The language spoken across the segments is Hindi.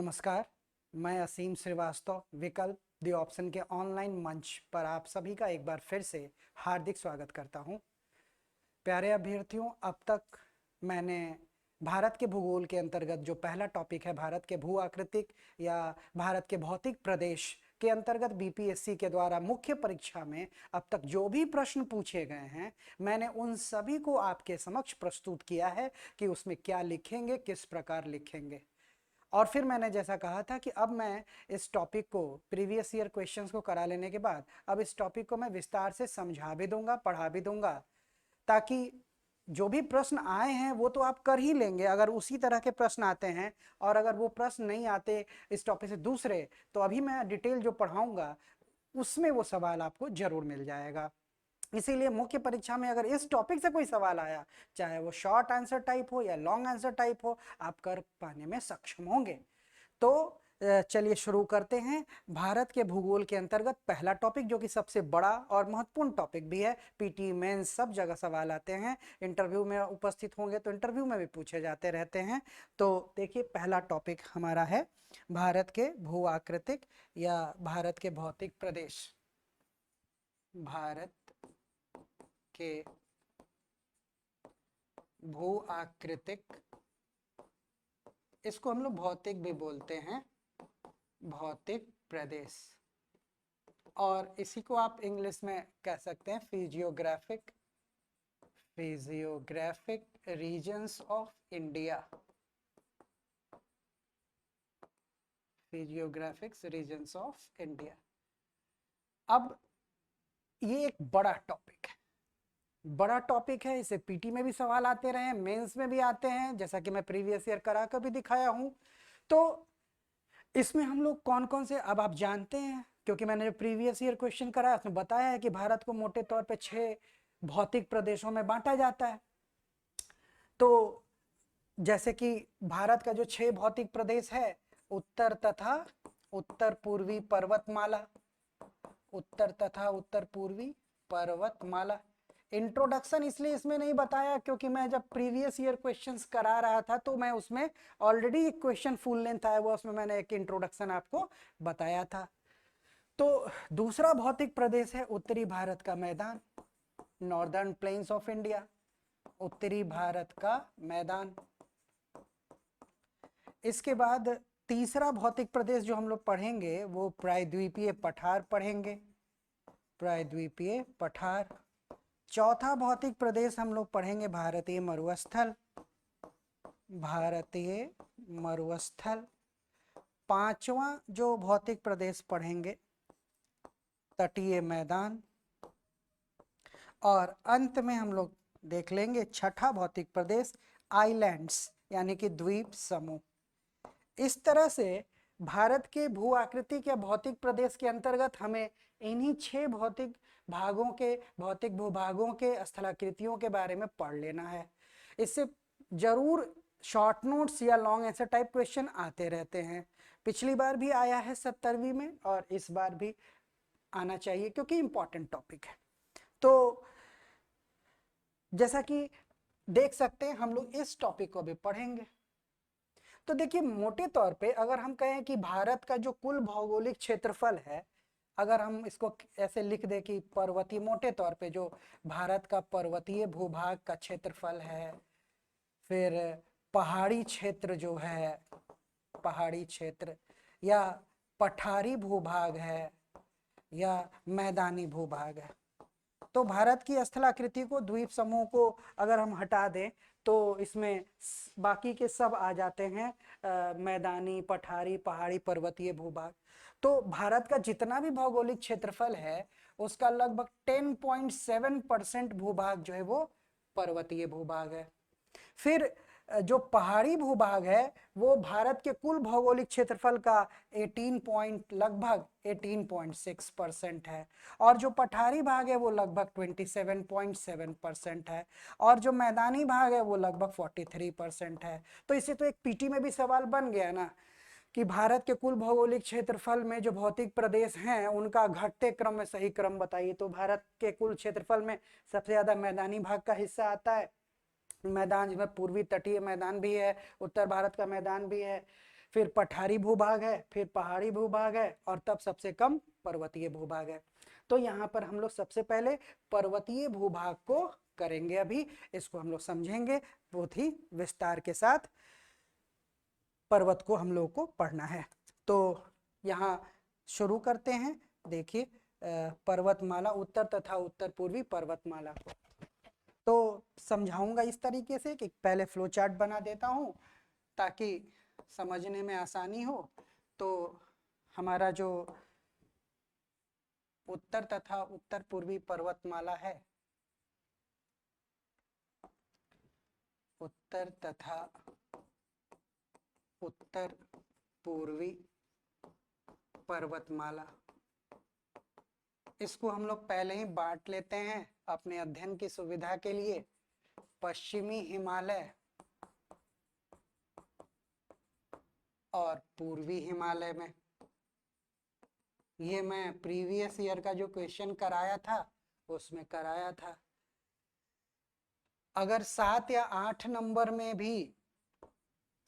नमस्कार, मैं असीम श्रीवास्तव विकल्प द ऑप्शन के ऑनलाइन मंच पर आप सभी का एक बार फिर से हार्दिक स्वागत करता हूं। प्यारे अभ्यर्थियों, अब तक मैंने भारत के भूगोल के अंतर्गत जो पहला टॉपिक है भारत के भू आकृतिक या भारत के भौतिक प्रदेश के अंतर्गत बीपीएससी के द्वारा मुख्य परीक्षा में अब तक जो भी प्रश्न पूछे गए हैं, मैंने उन सभी को आपके समक्ष प्रस्तुत किया है कि उसमें क्या लिखेंगे, किस प्रकार लिखेंगे। और फिर मैंने जैसा कहा था कि अब मैं इस टॉपिक को प्रीवियस ईयर क्वेश्चंस को करा लेने के बाद अब इस टॉपिक को मैं विस्तार से समझा भी दूंगा, पढ़ा भी दूंगा, ताकि जो भी प्रश्न आए हैं वो तो आप कर ही लेंगे अगर उसी तरह के प्रश्न आते हैं, और अगर वो प्रश्न नहीं आते इस टॉपिक से दूसरे, तो अभी मैं डिटेल जो पढ़ाऊंगा उसमें वो सवाल आपको जरूर मिल जाएगा। इसीलिए मुख्य परीक्षा में अगर इस टॉपिक से कोई सवाल आया, चाहे वो शॉर्ट आंसर टाइप हो या लॉन्ग आंसर टाइप हो, आप कर पाने में सक्षम होंगे। तो चलिए शुरू करते हैं। भारत के भूगोल के अंतर्गत पहला टॉपिक, जो कि सबसे बड़ा और महत्वपूर्ण टॉपिक भी है, पीटी मेंस सब जगह सवाल आते हैं, इंटरव्यू में उपस्थित होंगे तो इंटरव्यू में भी पूछे जाते रहते हैं। तो देखिए, पहला टॉपिक हमारा है भारत के भू आकृतिक या भारत के भौतिक प्रदेश। भारत के भू आकृतिक, इसको हम लोग भौतिक भी बोलते हैं, भौतिक प्रदेश, और इसी को आप इंग्लिश में कह सकते हैं physiographic regions of India, physiographic regions of India. अब ये एक बड़ा टॉपिक है, बड़ा टॉपिक है, इसे पीटी में भी सवाल आते रहे, मेंस में भी आते हैं, जैसा कि मैं प्रीवियस ईयर करा कर भी दिखाया हूं। तो इसमें हम लोग कौन कौन से, अब आप जानते हैं क्योंकि मैंने जो प्रीवियस ईयर क्वेश्चन कराया उसमें बताया है कि भारत को मोटे तौर पे 6 भौतिक प्रदेशों में बांटा जाता है। तो जैसे कि भारत का जो 6 भौतिक प्रदेश है, उत्तर तथा उत्तर पूर्वी पर्वतमाला, उत्तर तथा उत्तर पूर्वी पर्वतमाला। इंट्रोडक्शन इसलिए इसमें नहीं बताया क्योंकि मैं जब प्रीवियस ईयर क्वेश्चंस करा रहा था तो मैं उसमें ऑलरेडी एक क्वेश्चन फुल लेंथ आया हुआ, उसमें मैंने एक इंट्रोडक्शन आपको बताया था। तो दूसरा भौतिक प्रदेश है उत्तरी भारत का मैदान, नॉर्दर्न प्लेन्स ऑफ इंडिया, उत्तरी भारत का मैदान। इसके बाद तीसरा भौतिक प्रदेश जो हम लोग पढ़ेंगे वो प्रायद्वीपीय पठार पढ़ेंगे, प्रायद्वीपीय पठार। चौथा भौतिक प्रदेश हम लोग पढ़ेंगे भारतीय मरुस्थल, भारतीय मरुस्थल। पांचवा जो भौतिक प्रदेश पढ़ेंगे तटीय मैदान, और अंत में हम लोग देख लेंगे छठा भौतिक प्रदेश आइलैंड्स यानी कि द्वीप समूह। इस तरह से भारत के भू आकृतिक या भौतिक प्रदेश के अंतर्गत हमें इन्हीं 6 भौतिक भागों के, भौतिक भूभागों के स्थलाकृतियों के बारे में पढ़ लेना है। इससे जरूर शॉर्ट नोट्स या लॉन्ग आंसर टाइप क्वेश्चन आते रहते हैं। पिछली बार भी आया है 70वीं में और इस बार भी आना चाहिए क्योंकि इंपॉर्टेंट टॉपिक है। तो जैसा कि देख सकते हैं हम लोग इस टॉपिक को भी पढ़ेंगे। तो देखिए, मोटे तौर पे अगर हम कहें कि भारत का जो कुल भौगोलिक क्षेत्रफल है, अगर हम इसको ऐसे लिख दें कि पर्वतीय, मोटे तौर पे जो भारत का पर्वतीय भूभाग का क्षेत्रफल है, फिर पहाड़ी क्षेत्र जो है, पहाड़ी क्षेत्र, या पठारी भूभाग है, या मैदानी भूभाग है। तो भारत की स्थलाकृति को, द्वीप समूह को अगर हम हटा दें तो इसमें बाकी के सब आ जाते हैं, मैदानी, पठारी, पहाड़ी, पर्वतीय भूभाग। तो भारत का जितना भी भौगोलिक क्षेत्रफल है उसका लगभग 10.7% भूभाग जो है वो पर्वतीय भूभाग है। फिर जो पहाड़ी भूभाग है वो भारत के कुल भौगोलिक क्षेत्रफल का लगभग 18.6% है, और जो पठारी भाग है वो लगभग 27.7% है, और जो मैदानी भाग है वो लगभग 43% है। तो इससे तो एक पीटी में भी सवाल बन गया ना कि भारत के कुल भौगोलिक क्षेत्रफल में जो भौतिक प्रदेश हैं उनका घटते क्रम में सही क्रम बताइए। तो भारत के कुल क्षेत्रफल में सबसे ज्यादा मैदानी भाग का हिस्सा आता है, मैदान जिसमें पूर्वी तटीय मैदान भी है, उत्तर भारत का मैदान भी है, फिर पठारी भूभाग है, फिर पहाड़ी भूभाग है, और तब सबसे कम पर्वतीय भूभाग है। तो यहाँ पर हम लोग सबसे पहले पर्वतीय भूभाग को करेंगे। अभी इसको हम लोग समझेंगे बहुत ही विस्तार के साथ। पर्वत को हम लोग को पढ़ना है। तो यहाँ शुरू करते हैं। देखिए पर्वतमाला, उत्तर तथा उत्तर पूर्वी पर्वतमाला को तो समझाऊंगा इस तरीके से कि पहले फ्लो चार्ट बना देता हूँ ताकि समझने में आसानी हो। तो हमारा जो उत्तर तथा उत्तर पूर्वी पर्वतमाला है, उत्तर तथा उत्तर पूर्वी पर्वतमाला, इसको हम लोग पहले ही बांट लेते हैं अपने अध्ययन की सुविधा के लिए। पश्चिमी हिमालय और पूर्वी हिमालय में। ये मैं प्रीवियस ईयर का जो क्वेश्चन कराया था उसमें कराया था। अगर 7 या 8 नंबर में भी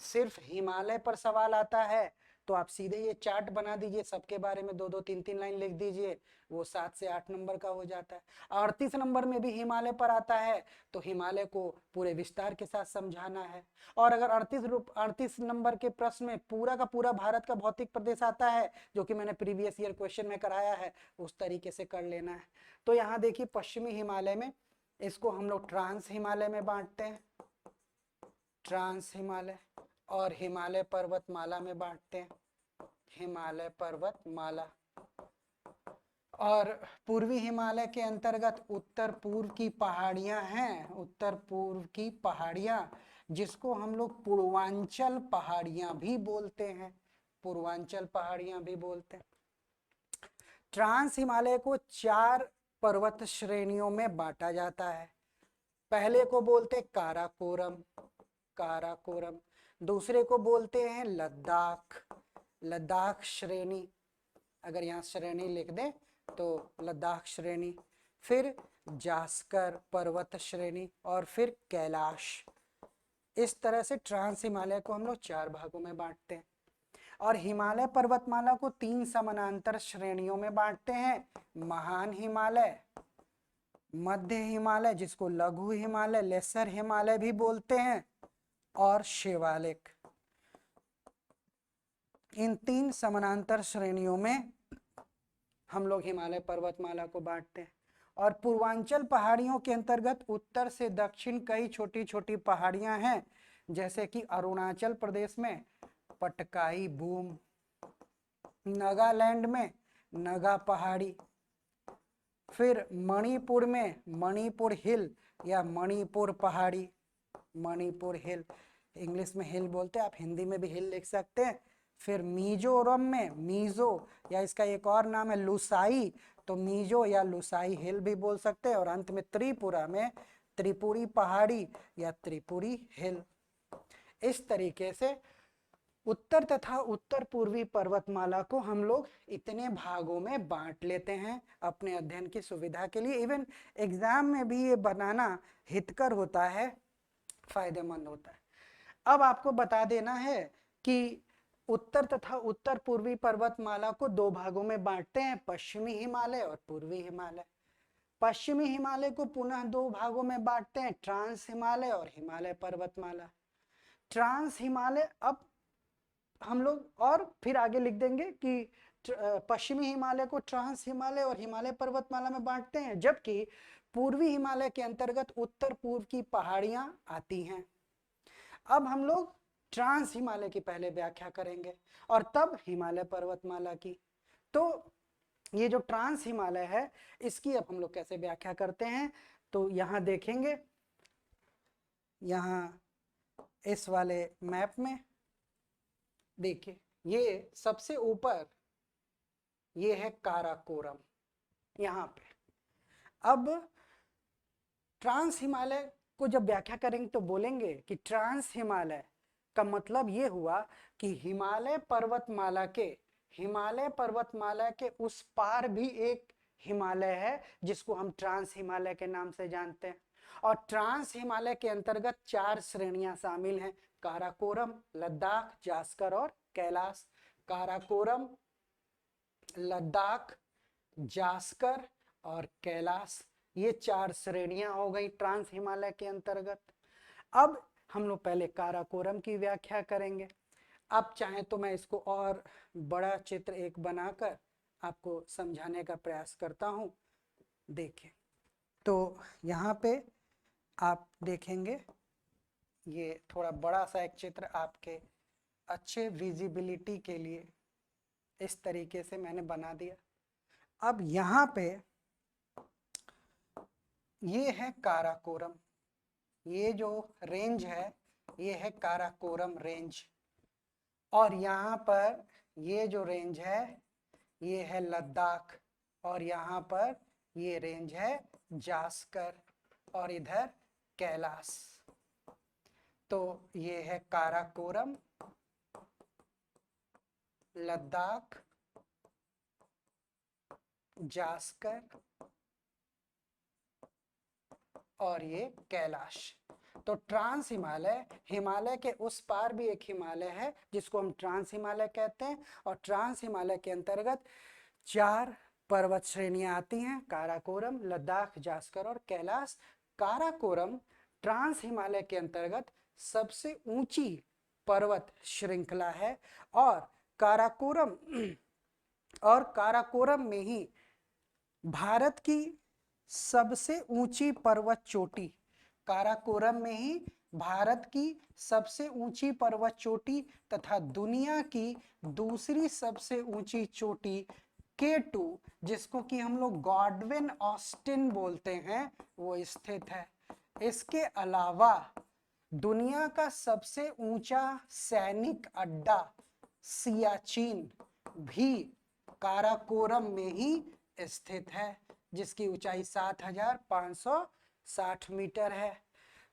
सिर्फ हिमालय पर सवाल आता है तो आप सीधे ये चार्ट बना दीजिए, सबके बारे में 2-2 3-3 लाइन लिख दीजिए, वो 7 से 8 नंबर का हो जाता है। 38 नंबर में भी हिमालय पर आता है तो हिमालय को पूरे विस्तार के साथ समझाना है। और अगर 38 नंबर के प्रश्न में पूरा का पूरा भारत का भौतिक प्रदेश आता है, जो कि मैंने प्रीवियस ईयर क्वेश्चन में कराया है, उस तरीके से कर लेना है। तो यहाँ देखिए पश्चिमी हिमालय में, इसको हम लोग ट्रांस हिमालय में बांटते हैं, ट्रांस हिमालय, और हिमालय पर्वतमाला में बांटते हैं, हिमालय पर्वतमाला। और पूर्वी हिमालय के अंतर्गत उत्तर पूर्व की पहाड़ियां हैं, उत्तर पूर्व की पहाड़ियां, जिसको हम लोग पूर्वांचल पहाड़ियां भी बोलते हैं, पूर्वांचल पहाड़ियां भी बोलते हैं। ट्रांस हिमालय को 4 पर्वत श्रेणियों में बांटा जाता है। पहले को बोलते काराकोरम, काराकोरम। दूसरे को बोलते हैं लद्दाख, लद्दाख श्रेणी, अगर यहाँ श्रेणी लिख दें तो लद्दाख श्रेणी। फिर जास्कर पर्वत श्रेणी, और फिर कैलाश। इस तरह से ट्रांस हिमालय को हम लोग 4 भागों में बांटते हैं। और हिमालय पर्वतमाला को 3 समानांतर श्रेणियों में बांटते हैं, महान हिमालय, मध्य हिमालय जिसको लघु हिमालय, लेसर हिमालय भी बोलते हैं, और शिवालिक। इन 3 समानांतर श्रेणियों में हम लोग हिमालय पर्वतमाला को बांटते हैं। और पूर्वांचल पहाड़ियों के अंतर्गत उत्तर से दक्षिण कई छोटी छोटी पहाड़ियां हैं, जैसे कि अरुणाचल प्रदेश में पटकाई बूम, नागालैंड में नगा पहाड़ी, फिर मणिपुर में मणिपुर हिल या मणिपुर पहाड़ी, मणिपुर हिल, इंग्लिश में हिल बोलते हैं, आप हिंदी में भी हिल लिख सकते हैं। फिर मिजोरम में मिजो, या इसका एक और नाम है लुसाई, तो मिजो या लुसाई हिल भी बोल सकते हैं। और अंत में त्रिपुरा में त्रिपुरी पहाड़ी या त्रिपुरी हिल। इस तरीके से उत्तर तथा उत्तर पूर्वी पर्वतमाला को हम लोग इतने भागों में बांट लेते हैं अपने अध्ययन की सुविधा के लिए। इवन एग्जाम में भी ये बनाना हितकर होता है, फायदेमंद होता है। अब आपको बता देना है कि उत्तर तथा उत्तर पूर्वी पर्वतमाला को 2 भागों में बांटते हैं, पश्चिमी हिमालय और पूर्वी हिमालय। पश्चिमी हिमालय को पुनः 2 भागों में बांटते हैं, ट्रांस हिमालय और हिमालय पर्वतमाला। ट्रांस हिमालय, अब हम लोग और फिर आगे लिख देंगे कि पश्चिमी हिमालय को ट्रांस हिमालय और हिमालय पर्वतमाला में बांटते हैं, जबकि पूर्वी हिमालय के अंतर्गत उत्तर पूर्व की पहाड़ियां आती हैं। अब हम लोग ट्रांस हिमालय की पहले व्याख्या करेंगे और तब हिमालय पर्वतमाला की। तो ये जो ट्रांस हिमालय है, इसकी अब हम लोग कैसे व्याख्या करते हैं, तो यहां देखेंगे, यहां इस वाले मैप में देखिए, ये सबसे ऊपर ये है काराकोरम यहां पे। अब ट्रांस हिमालय को जब व्याख्या करेंगे तो बोलेंगे कि ट्रांस हिमालय का मतलब ये हुआ कि हिमालय पर्वतमाला के उस पार भी एक हिमालय है जिसको हम ट्रांस हिमालय के नाम से जानते हैं। और ट्रांस हिमालय के अंतर्गत 4 श्रेणियां शामिल हैं, काराकोरम, लद्दाख, जास्कर और कैलाश, काराकोरम, लद्दाख, जास्कर और कैलाश, ये 4 श्रेणियां हो गई ट्रांस हिमालय के अंतर्गत। अब हम लोग पहले काराकोरम की व्याख्या करेंगे। आप चाहें तो मैं इसको और बड़ा चित्र एक बनाकर आपको समझाने का प्रयास करता हूं। देखें तो यहाँ पे आप देखेंगे, ये थोड़ा बड़ा सा एक चित्र आपके अच्छे विजिबिलिटी के लिए इस तरीके से मैंने बना दिया। अब यहाँ पे ये है काराकोरम, ये जो रेंज है ये है काराकोरम रेंज, और यहाँ पर ये जो रेंज है ये है लद्दाख, और यहाँ पर ये रेंज है जास्कर, और इधर कैलाश। तो ये है काराकोरम, लद्दाख, जास्कर और ये कैलाश। तो ट्रांस हिमालय, हिमालय के उस पार भी एक हिमालय है जिसको हम ट्रांस हिमालय कहते हैं, और ट्रांस हिमालय के अंतर्गत 4 पर्वत श्रेणियां आती हैं, काराकोरम, लद्दाख, जास्कर और कैलाश। काराकोरम ट्रांस हिमालय के अंतर्गत सबसे ऊंची पर्वत श्रृंखला है, और काराकोरम में ही भारत की सबसे ऊंची पर्वत चोटी, काराकोरम में ही भारत की सबसे ऊंची पर्वत चोटी तथा दुनिया की दूसरी सबसे ऊंची चोटी K2, जिसको कि हम लोग गॉडविन ऑस्टिन बोलते हैं, वो स्थित है। इसके अलावा दुनिया का सबसे ऊंचा सैनिक अड्डा सियाचिन भी काराकोरम में ही स्थित है, जिसकी ऊंचाई 7560 मीटर है।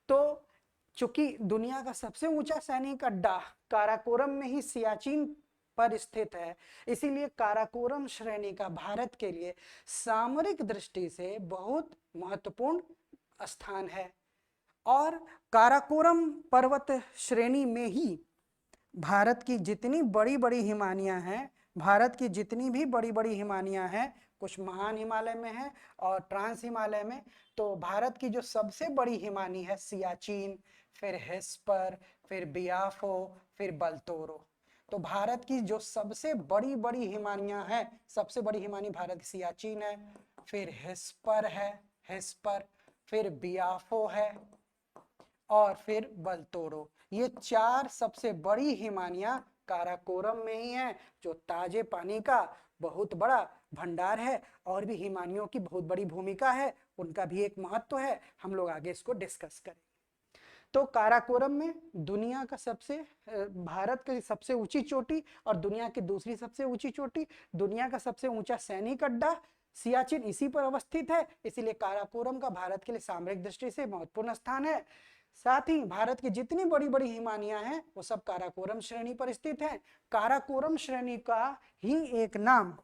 तो चूंकि दुनिया का सबसे ऊंचा सैनिक अड्डा काराकोरम में ही सियाचिन पर स्थित है, इसीलिए काराकोरम श्रेणी का भारत के लिए सामरिक दृष्टि से बहुत महत्वपूर्ण स्थान है। और काराकोरम पर्वत श्रेणी में ही भारत की जितनी बड़ी बड़ी हिमानियां हैं, भारत की जितनी भी बड़ी बड़ी हिमानियां हैं, कुछ महान हिमालय में है और ट्रांस हिमालय में, तो भारत की जो सबसे बड़ी हिमानी है सियाचिन, फिर हेस्पर, फिर बियाफो, फिर बल्तोरो। तो भारत की जो सबसे बड़ी बड़ी हिमानियां हैं, सबसे बड़ी हिमानी भारत की सियाचिन है, फिर हेस्पर है, फिर बियाफो है और फिर बल्तोरो। ये 4 सबसे बड़ी हिमानियां काराकोरम में ही हैं, जो ताजे पानी का बहुत बड़ा भंडार है, और भी हिमानियों की बहुत बड़ी भूमिका है, उनका भी एक महत्व है, हम लोग आगे इसको डिस्कस करेंगे। तो काराकोरम में दुनिया का भारत की सबसे ऊंची चोटी और दुनिया की दूसरी सबसे ऊंची चोटी, दुनिया का सबसे ऊंचा सैनिक अड्डा सियाचिन इसी पर अवस्थित है, इसीलिए काराकोरम का भारत के लिए सामरिक दृष्टि से महत्वपूर्ण स्थान है। साथ ही भारत की जितनी बड़ी बड़ी हिमानियां हैं वो सब काराकोरम श्रेणी पर स्थित हैं। काराकोरम श्रेणी का ही एक नाम,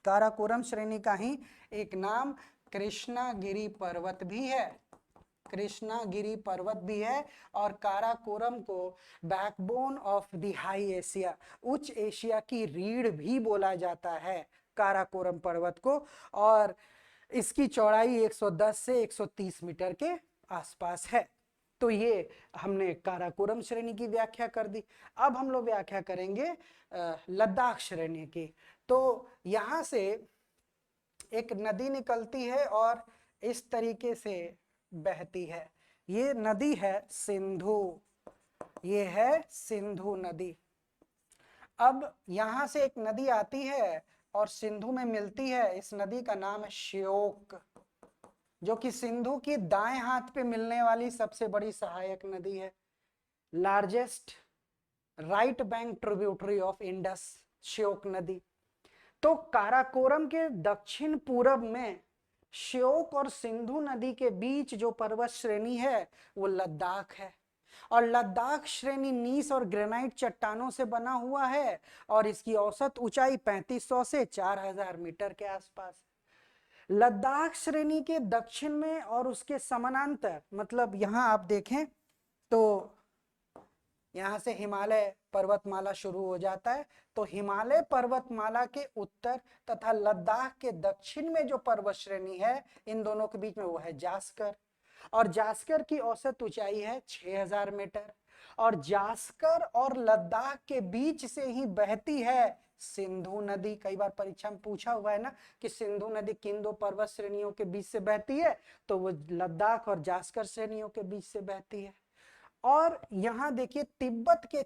काराकोरम श्रेणी का ही एक नाम कृष्णागिरी पर्वत भी है, कृष्णागिरी पर्वत भी है। और काराकोरम को backbone of the high Asia, उच्च एशिया की रीढ़ भी बोला जाता है काराकोरम पर्वत को, और इसकी चौड़ाई 110 से 130 मीटर के आसपास है। तो ये हमने काराकोरम श्रेणी की व्याख्या कर दी। अब हम लोग व्याख्या करेंगे लद्दाख श्रेणी की। तो यहां से एक नदी निकलती है और इस तरीके से बहती है, ये नदी है सिंधु, ये है सिंधु नदी। अब यहां से एक नदी आती है और सिंधु में मिलती है, इस नदी का नाम है श्योक, जो कि सिंधु की दाएं हाथ पे मिलने वाली सबसे बड़ी सहायक नदी है, largest right bank tributary of Indus, Shyok नदी। तो काराकोरम के दक्षिण पूरब में श्योक और सिंधु नदी के बीच जो पर्वत श्रेणी है वो लद्दाख है, और लद्दाख श्रेणी नीस और ग्रेनाइट चट्टानों से बना हुआ है, और इसकी औसत ऊंचाई 3500 से 4000 मीटर के आसपास। लद्दाख श्रेणी के दक्षिण में और उसके समानांतर, मतलब यहां आप देखें तो यहाँ से हिमालय पर्वतमाला शुरू हो जाता है। तो हिमालय पर्वतमाला के उत्तर तथा लद्दाख के दक्षिण में जो पर्वत श्रेणी है, इन दोनों के बीच में, वो है जास्कर। और जास्कर की औसत ऊंचाई है 6000 मीटर। और जास्कर और लद्दाख के बीच से ही बहती है सिंधु नदी। कई बार परीक्षा में पूछा हुआ है ना कि सिंधु नदी किन दो पर्वत श्रेणियों के बीच से बहती है, तो वो लद्दाख और जास्कर श्रेणियों के बीच से बहती है। और यहाँ देखिए तिब्बत के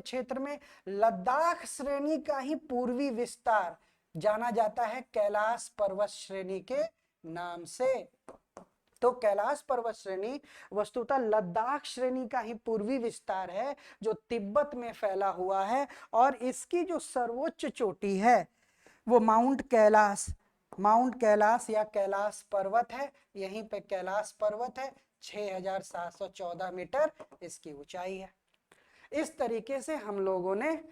क्षेत्र में लद्दाख श्रेणी का ही पूर्वी विस्तार जाना जाता है कैलाश पर्वत श्रेणी के नाम से। तो कैलाश पर्वत श्रेणी वस्तुतः लद्दाख श्रेणी का ही पूर्वी विस्तार है जो तिब्बत में फैला हुआ है। और इसकी जो सर्वोच्च चोटी है वो माउंट कैलाश या कैलाश पर्वत है। यहीं पे कैलाश पर्वत है, 6714 मीटर इसकी ऊंचाई है। इस तरीके से हम लोगों ने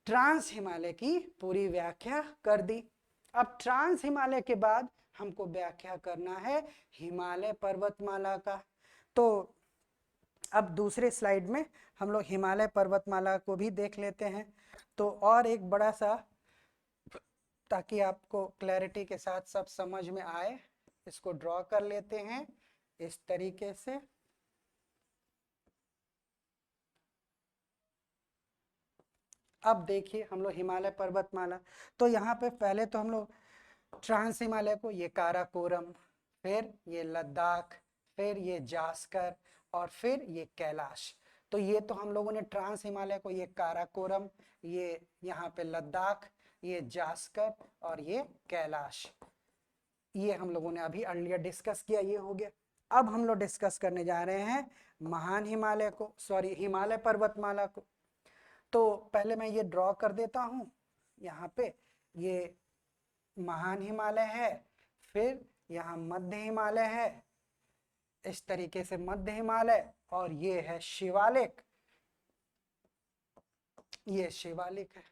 ट्रांस हिमालय की पूरी व्याख्या कर दी। अब ट्रांस हिमालय के बाद हमको व्याख्या करना है हिमालय पर्वतमाला का। तो अब दूसरे स्लाइड में हम लोग हिमालय पर्वतमाला को भी देख लेते हैं। तो और एक बड़ा सा, ताकि आपको क्लैरिटी के साथ सब समझ में आए, इसको ड्रॉ कर लेते हैं इस तरीके से। अब देखिए हम लोग हिमालय पर्वतमाला, तो यहाँ पे पहले तो हम लोग ट्रांस हिमालय को, ये काराकोरम, फिर ये लद्दाख, फिर ये जास्कर और फिर ये कैलाश। तो ये तो हम लोगों ने ट्रांस हिमालय को, ये काराकोरम, ये यहाँ पे लद्दाख, ये जास्कर और ये कैलाश, ये हम लोगों ने अभी अर्लियर डिस्कस किया, ये हो गया। अब हम लोग डिस्कस करने जा रहे हैं महान हिमालय को, सॉरी हिमालय पर्वतमाला को। तो पहले मैं ये ड्रॉ कर देता हूँ यहाँ पे, ये महान हिमालय है, फिर यहाँ मध्य हिमालय है, इस तरीके से मध्य हिमालय, और ये है शिवालिक, ये शिवालिक है।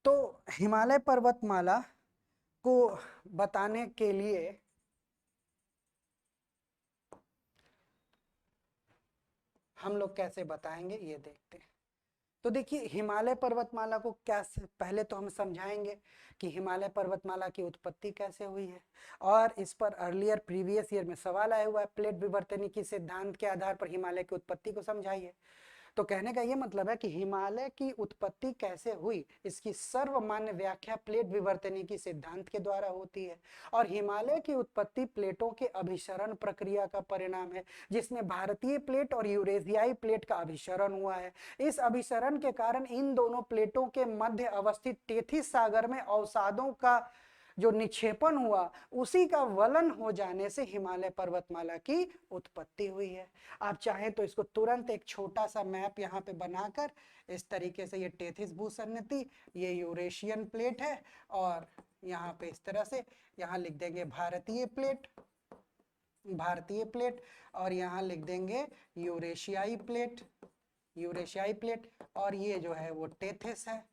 तो हिमालय पर्वतमाला को बताने के लिए हम लोग कैसे बताएंगे ये देखते हैं। तो देखिए हिमालय पर्वतमाला को कैसे, पहले तो हम समझाएंगे कि हिमालय पर्वतमाला की उत्पत्ति कैसे हुई है। और इस पर अर्लियर प्रीवियस ईयर में सवाल आया हुआ है, प्लेट विवर्तनिकी सिद्धांत के आधार पर हिमालय की उत्पत्ति को समझाइए। तो कहने का ये मतलब है कि हिमालय की उत्पत्ति कैसे हुई, इसकी सर्वमान्य व्याख्या प्लेट विवर्तनिकी सिद्धांत के द्वारा होती है। और हिमालय की उत्पत्ति प्लेटों के अभिसरण प्रक्रिया का परिणाम है, जिसमें भारतीय प्लेट और यूरेशियाई प्लेट का अभिसरण हुआ है। इस अभिसरण के कारण इन दोनों प्लेटों के मध्य अवस्थित टेथिस सागर में अवसादों का जो निक्षेपण हुआ, उसी का वलन हो जाने से हिमालय पर्वतमाला की उत्पत्ति हुई है। आप चाहें तो इसको तुरंत एक छोटा सा मैप यहाँ पे बनाकर इस तरीके से, ये टेथिस भूसन्नति, ये यूरेशियन प्लेट है, और यहाँ पे इस तरह से यहाँ लिख देंगे भारतीय प्लेट, और यहाँ लिख देंगे यूरेशियाई प्लेट, और ये जो है वो टेथिस है।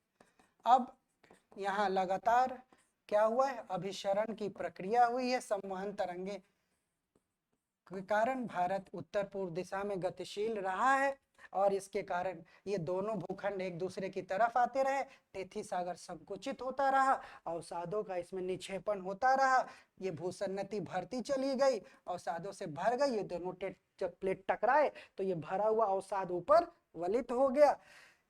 अब यहाँ लगातार क्या हुआ है, अभिसरण की प्रक्रिया हुई है। संवहन तरंगे के कारण भारत उत्तर पूर्व दिशा में गतिशील रहा है, और इसके कारण ये दोनों भूखंड एक दूसरे की तरफ आते रहे, टेथिस सागर संकुचित होता रहा, अवसादों का इसमें निक्षेपण होता रहा, ये भूसन्नति भरती चली गई, अवसादों से भर गई, ये दोनों जब प्लेट टकराए तो ये भरा हुआ अवसाद ऊपर वलित हो गया।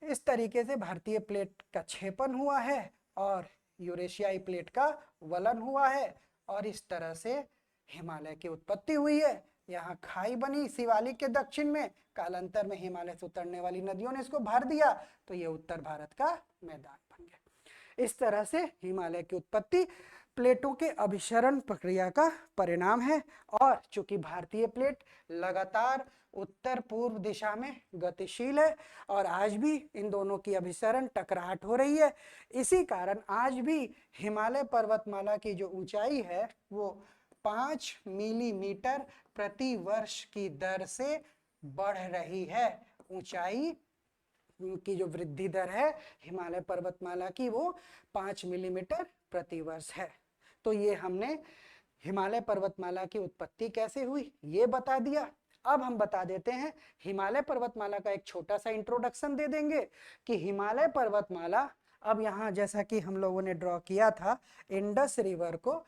इस तरीके से भारतीय प्लेट का क्षेपण हुआ है और यूरेशियाई प्लेट का वलन हुआ है, और इस तरह से हिमालय की उत्पत्ति हुई है। यहाँ खाई बनी शिवालिक के दक्षिण में, कालांतर में हिमालय से उतरने वाली नदियों ने इसको भर दिया, तो ये उत्तर भारत का मैदान बन गया। इस तरह से हिमालय की उत्पत्ति प्लेटों के अभिसरण प्रक्रिया का परिणाम है। और चूंकि भारतीय प्लेट लगातार उत्तर पूर्व दिशा में गतिशील है, और आज भी इन दोनों की अभिसरण टकराहट हो रही है, इसी कारण आज भी हिमालय पर्वतमाला की जो ऊंचाई है वो 5 मिलीमीटर प्रति वर्ष की दर से बढ़ रही है। ऊंचाई की जो वृद्धि दर है हिमालय पर्वतमाला की, वो 5 मिलीमीटर प्रति वर्ष है। तो ये हमने हिमालय पर्वतमाला की उत्पत्ति कैसे हुई ये बता दिया। अब हम बता देते हैं हिमालय पर्वतमाला का एक छोटा सा इंट्रोडक्शन दे देंगे कि हिमालय पर्वतमाला, अब यहाँ जैसा कि हम लोगों ने ड्रॉ किया था इंडस रिवर को,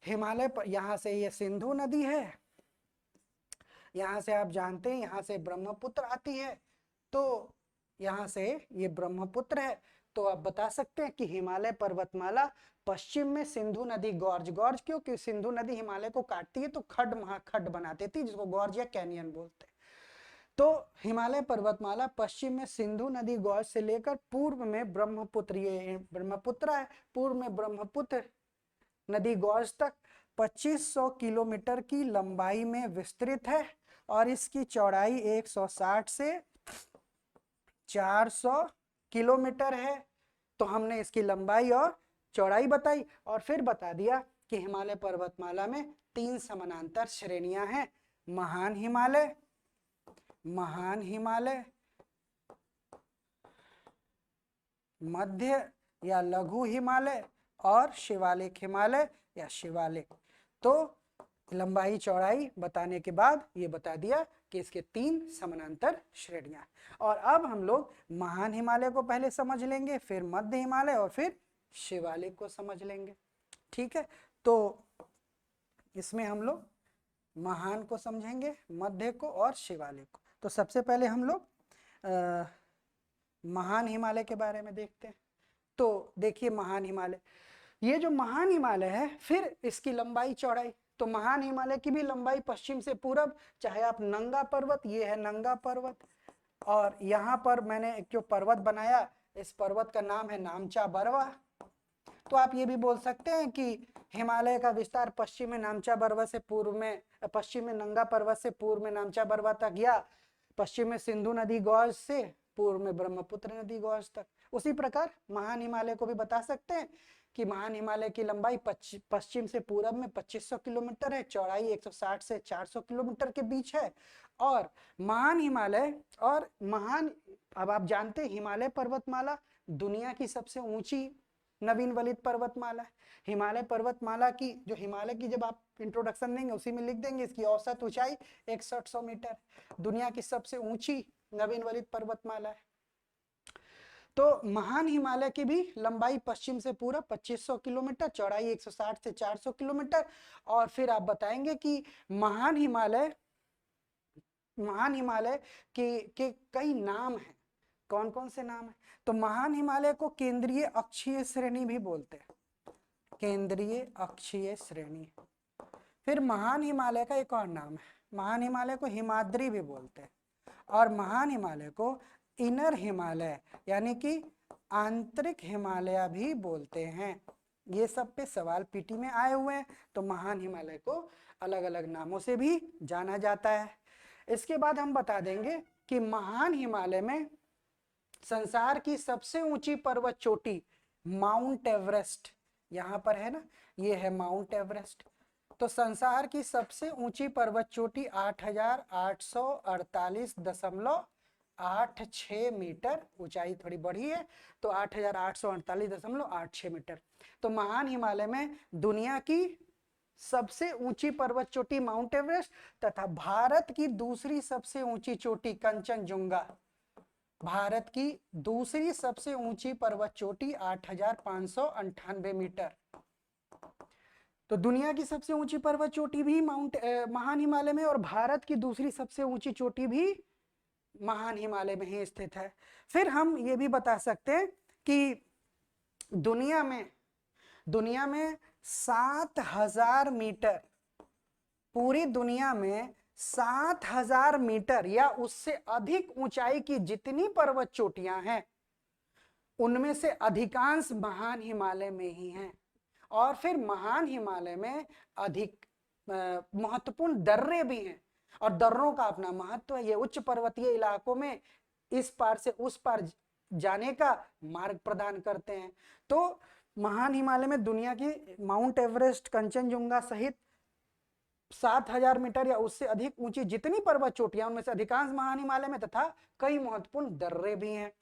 हिमालय पर यहाँ से ये सिंधु नदी है, यहाँ से आप जानते हैं यहाँ से ब्रह्मपुत्र आती है, तो यहाँ से ये ब्रह्मपुत्र है। तो आप बता सकते हैं कि हिमालय पर्वतमाला पश्चिम में सिंधु नदी गॉर्ज, गॉर्ज क्योंकि सिंधु नदी हिमालय को काटती है तो खड्ड महाखड्ड बना देती है जिसको गॉर्ज या कैनियन बोलते हैं। तो हिमालय पर्वतमाला पश्चिम में सिंधु नदी गॉर्ज से लेकर पूर्व में ब्रह्मपुत्र, ये ब्रह्मपुत्र है, पूर्व में ब्रह्मपुत्र नदी गॉर्ज तक 2500 किलोमीटर की लंबाई में विस्तृत है और इसकी चौड़ाई 160 से 400 किलोमीटर है। तो हमने इसकी लंबाई और चौड़ाई बताई और फिर बता दिया कि हिमालय पर्वतमाला में 3 समानांतर श्रेणियां हैं, महान हिमालय, महान हिमालय, मध्य या लघु हिमालय और शिवालिक हिमालय या शिवालिक। तो लंबाई चौड़ाई बताने के बाद ये बता दिया कि इसके 3 समानांतर श्रेणियां। और अब हम लोग महान हिमालय को पहले समझ लेंगे, फिर मध्य हिमालय और फिर शिवालिक को समझ लेंगे। ठीक है, तो इसमें हम लोग महान को समझेंगे, मध्य को और शिवालिक को। तो सबसे पहले हम लोग महान हिमालय के बारे में देखते हैं। तो देखिए महान हिमालय, ये जो महान हिमालय है फिर इसकी लंबाई चौड़ाई, तो महान हिमालय की भी लंबाई पश्चिम से पूरब, चाहे आप नंगा पर्वत, ये है नंगा पर्वत, और यहाँ पर मैंने एक जो पर्वत बनाया इस पर्वत का नाम है नामचा बरवा। तो आप ये भी बोल सकते हैं कि हिमालय का विस्तार पश्चिम में नामचा बरवा से पूर्व में, पश्चिम में नंगा पर्वत से पूर्व में नामचा बरवा तक, या पश्चिम में सिंधु नदी गॉर्ज से पूर्व में ब्रह्मपुत्र नदी गॉर्ज तक। उसी प्रकार महान हिमालय को भी बता सकते हैं कि महान हिमालय की लंबाई पश्चिम से पूरब में 2500 किलोमीटर है, चौड़ाई 160 से 400 किलोमीटर के बीच है। और महान हिमालय और महान, अब आप जानते हैं हिमालय पर्वतमाला दुनिया की सबसे ऊंची नवीन वलित पर्वतमाला है। हिमालय पर्वतमाला की जो हिमालय की जब आप इंट्रोडक्शन देंगे उसी में लिख देंगे इसकी औसत ऊंचाई 6100 मीटर, दुनिया की सबसे ऊंची नवीन वलित पर्वतमाला है। तो महान हिमालय की भी लंबाई पश्चिम से पूरब 2500 किलोमीटर, चौड़ाई 160 से 400 किलोमीटर। और फिर आप बताएंगे कि महान हिमालय के कई नाम हैं, कौन कौन से नाम हैं। तो महान हिमालय को केंद्रीय अक्षीय श्रेणी भी बोलते हैं, केंद्रीय अक्षीय श्रेणी। फिर महान हिमालय का एक और नाम है, महान हिमालय को हिमाद्री भी बोलते हैं, और महान हिमालय को इनर हिमालय यानी कि आंतरिक हिमालय भी बोलते हैं। ये सब पे सवाल पीटी में आए हुए हैं, तो महान हिमालय को अलग अलग नामों से भी जाना जाता है। इसके बाद हम बता देंगे कि महान हिमालय में संसार की सबसे ऊंची पर्वत चोटी माउंट एवरेस्ट, यहाँ पर है ना, ये है माउंट एवरेस्ट। तो संसार की सबसे ऊंची पर्वत चोटी 8848.86 मीटर, ऊंचाई थोड़ी बढ़ी है तो 8848.86 मीटर। तो महान हिमालय में दुनिया की सबसे ऊंची पर्वत चोटी माउंट एवरेस्ट तथा भारत की दूसरी सबसे ऊंची चोटी कंचनजुंगा, भारत की दूसरी सबसे ऊंची पर्वत चोटी 8598 मीटर। तो दुनिया की सबसे ऊंची पर्वत चोटी भी महान हिमालय में, और भारत की दूसरी सबसे ऊंची चोटी भी महान हिमालय में ही स्थित है। फिर हम ये भी बता सकते हैं कि दुनिया में 7000 मीटर, पूरी दुनिया में 7000 मीटर या उससे अधिक ऊंचाई की जितनी पर्वत चोटियां हैं उनमें से अधिकांश महान हिमालय में ही हैं। और फिर महान हिमालय में अधिक महत्वपूर्ण दर्रे भी हैं, और दर्रों का अपना महत्व है। ये उच्च पर्वतीय इलाकों में इस पार से उस पार जाने का मार्ग प्रदान करते हैं। तो महान हिमालय में दुनिया की माउंट एवरेस्ट, कंचनजुंगा सहित 7000 मीटर या उससे अधिक ऊंची जितनी पर्वत चोटियां उनमें से अधिकांश महान हिमालय में तथा कई महत्वपूर्ण दर्रे भी हैं।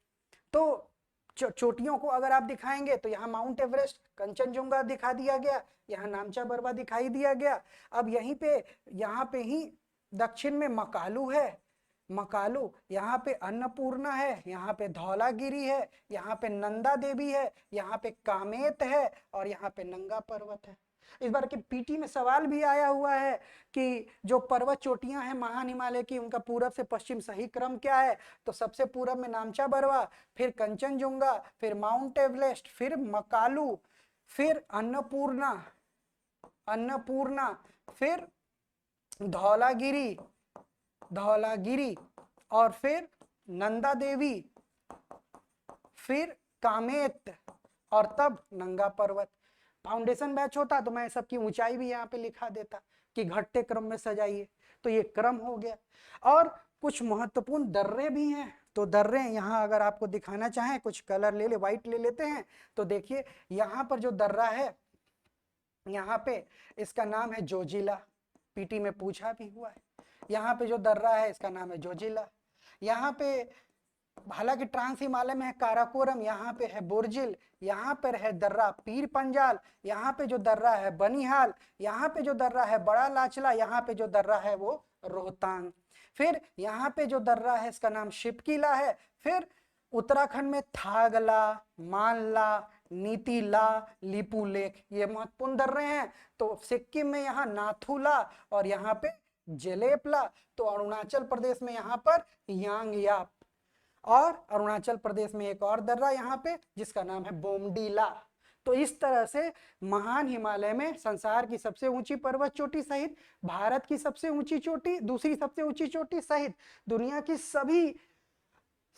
तो चोटियों को अगर आप दिखाएंगे तो यहाँ माउंट एवरेस्ट, कंचनजुंगा दिखा दिया गया, यहाँ नामचा बरवा दिखाई दिया गया। अब यहाँ पे ही दक्षिण में मकालू है, मकालू, यहाँ पे अन्नपूर्णा है, यहाँ पे धौलागिरी है, यहाँ पे नंदा देवी है, यहाँ पे कामेत है और यहाँ पे नंगा पर्वत है। इस बार के पीटी में सवाल भी आया हुआ है कि जो पर्वत चोटियां हैं महान हिमालय की, उनका पूरब से पश्चिम सही क्रम क्या है? तो सबसे पूरब में नामचा बरवा, फिर कंचनजुंगा, फिर माउंट एवरेस्ट, फिर मकालू, फिर अन्नपूर्णा, अन्नपूर्णा, फिर धौलागिरी, धौलागिरी और फिर नंदा देवी, फिर कामेत और तब नंगा पर्वत। फाउंडेशन बैच होता तो मैं सबकी ऊंचाई भी यहाँ पे लिखा देता कि घटते क्रम में सजाइए, तो ये क्रम हो गया। और कुछ महत्वपूर्ण दर्रे भी हैं, तो दर्रे यहाँ अगर आपको दिखाना चाहें, कुछ कलर ले ले, व्हाइट ले लेते हैं, तो देखिए यहाँ पर जो दर्रा है, यहाँ पे इसका नाम है जोजिला, पीटी में पूछा भी हुआ है। यहाँ पे जो दर्रा है इसका नाम है जोजिला। यहाँ पे हालांकि ट्रांस हिमालय में है काराकोरम, यहाँ पे है बुर्जिल, यहाँ पर है दर्रा पीर पंजाल, यहाँ पे जो दर्रा है बनिहाल, यहाँ पे जो दर्रा है बड़ा लाचला, यहाँ पे जो दर्रा है वो रोहतांग। फिर यहाँ पे जो दर्रा है इसका नाम शिपकीला है। फिर उत्तराखंड में थागला, मानला, नीतीला, लिपुलेख, ये महत्वपूर्ण दर्रे हैं। तो सिक्किम में यहाँ नाथुला और यहाँ पे जेलेपला। तो अरुणाचल प्रदेश में यहाँ पर यांगयाप, और अरुणाचल प्रदेश में एक और दर्रा यहाँ पे जिसका नाम है बोमडीला। तो इस तरह से महान हिमालय में संसार की सबसे ऊंची पर्वत चोटी सहित भारत की सबसे ऊंची चोटी, दूसरी सबसे ऊंची चोटी सहित दुनिया की सभी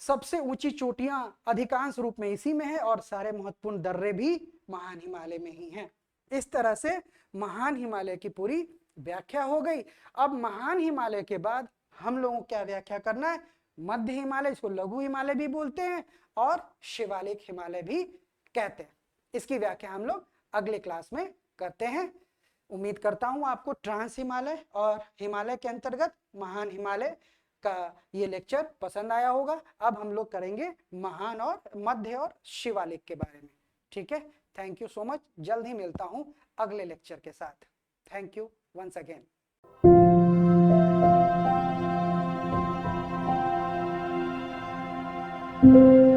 सबसे ऊंची चोटियां अधिकांश रूप में इसी में है, और सारे महत्वपूर्ण दर्रे भी महान हिमालय में ही हैं। इस तरह से महान हिमालय की पूरी व्याख्या हो गई। अब महान हिमालय के बाद हम लोगों को क्या व्याख्या करना है? मध्य हिमालय, इसको लघु हिमालय भी बोलते हैं और शिवालिक हिमालय भी कहते हैं। इसकी व्याख्या हम लोग अगले क्लास में करते हैं। उम्मीद करता हूं आपको ट्रांस हिमालय और हिमालय के अंतर्गत महान हिमालय का ये लेक्चर पसंद आया होगा। अब हम लोग करेंगे महान और मध्य और शिवालिक के बारे में। ठीक है, थैंक यू सो मच। जल्द ही मिलता हूं अगले लेक्चर के साथ। Thank you once again. Thank you.